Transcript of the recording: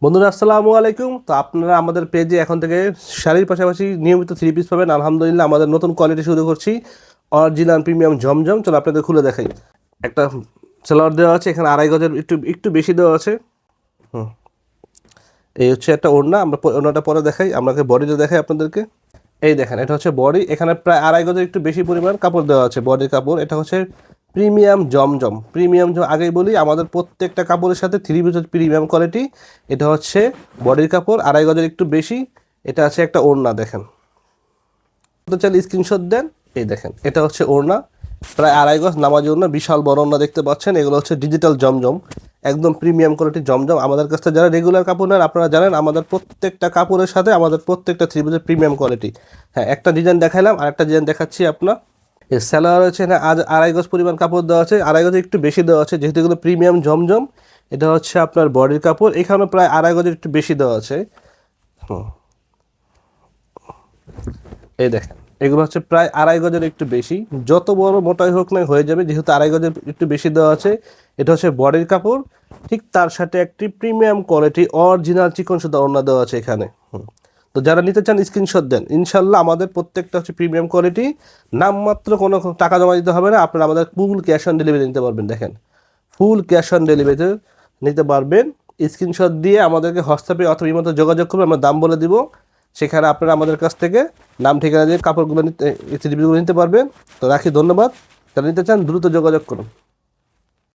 বন্ধুরা আসসালামু আলাইকুম। তো আপনারা আমাদের পেজে এখন থেকে শাড়ির পাশাপাশি নিয়মিত থ্রি পিস পাবেন। আলহামদুলিল্লাহ আমাদের নতুন কোয়ালিটি শুরু করছি, অরিজিনাল প্রিমিয়াম জমজম। চলো আপনাদের খুলে দেখাই। একটা সালোয়ার দেওয়া আছে, এখানে আড়াই গজের একটু একটু বেশি দেওয়া আছে। এই হচ্ছে একটা ওড়না, আমরা ওড়নাটা পরে দেখাই, আপনাকে বডিটা দেখাই আপনাদেরকে। এই দেখেন, এটা হচ্ছে বডি, এখানে প্রায় আড়াই গজের একটু বেশি পরিমাণ কাপড় দেওয়া আছে, বডির কাপড়। এটা হচ্ছে প্রিমিয়াম জমজম। প্রিমিয়াম আগেই বলি, আমাদের প্রত্যেকটা কাপড়ের সাথে থ্রি পিসের প্রিমিয়াম কোয়ালিটি। এটা হচ্ছে বডির কাপড়, আড়াই গজের একটু বেশি। এটা আছে একটা ওড়না, দেখেন তো চাইলে স্ক্রিনশট দেন। এই দেখেন, এটা হচ্ছে ওড়না, প্রায় আড়াই গজ নামাজি ওড়না, বিশাল বড় ওড়না দেখতে পাচ্ছেন। এগুলো হচ্ছে ডিজিটাল জমজম, একদম প্রিমিয়াম কোয়ালিটির জমজম। আমাদের কাছ থেকে যারা রেগুলার কাপড় নেন আপনারা জানেন, আমাদের প্রত্যেকটা কাপড়ের সাথে আমাদের প্রত্যেকটা থ্রি পিসের প্রিমিয়াম কোয়ালিটি। হ্যাঁ, একটা ডিজাইন দেখাইলাম, আর একটা ডিজাইন দেখাচ্ছি আপনার। এই স্যালোয়ার হচ্ছে এখানে আজ আড়াই গজ পরিমাণ কাপড় দেওয়া আছে, আড়াই গজের একটু বেশি দেওয়া আছে, যেহেতু এগুলো প্রিমিয়াম জমজম। এটা হচ্ছে আপনার বডির কাপড়, এখানে প্রায় আড়াই গজের একটু বেশি দেওয়া আছে। এই দেখেন, এগুলো হচ্ছে প্রায় আড়াই গজের একটু বেশি। যত বড় মোটাই হোক না হয়ে যাবে, যেহেতু আড়াই গজের একটু বেশি দেওয়া আছে। এটা হচ্ছে বডির কাপড়, ঠিক তার সাথে একটি প্রিমিয়াম কোয়ালিটি অরিজিনাল চিকন সুতা ওড়না দেওয়া আছে এখানে। তো যারা নিতে চান স্ক্রিনশট দেন। ইনশাল্লাহ আমাদের প্রত্যেকটা হচ্ছে প্রিমিয়াম কোয়ালিটি, নামমাত্র কোনো টাকা জমা দিতে হবে না, আপনারা আমাদের ফুল ক্যাশ অন ডেলিভারি নিতে পারবেন। দেখেন, ফুল ক্যাশ অন ডেলিভারিতে নিতে পারবেন। স্ক্রিনশট দিয়ে আমাদেরকে হোয়াটসঅ্যাপে অথবা ইমোতে যোগাযোগ করবে, আমরা দাম বলে দিব। সেখানে আপনারা আমাদের কাছ থেকে নাম ঠিকানা দিয়ে কাপড়গুলো নিতে, থ্রি পিসগুলো নিতে পারবেন। তো রাখি, ধন্যবাদ। যারা নিতে চান দ্রুত যোগাযোগ করুন।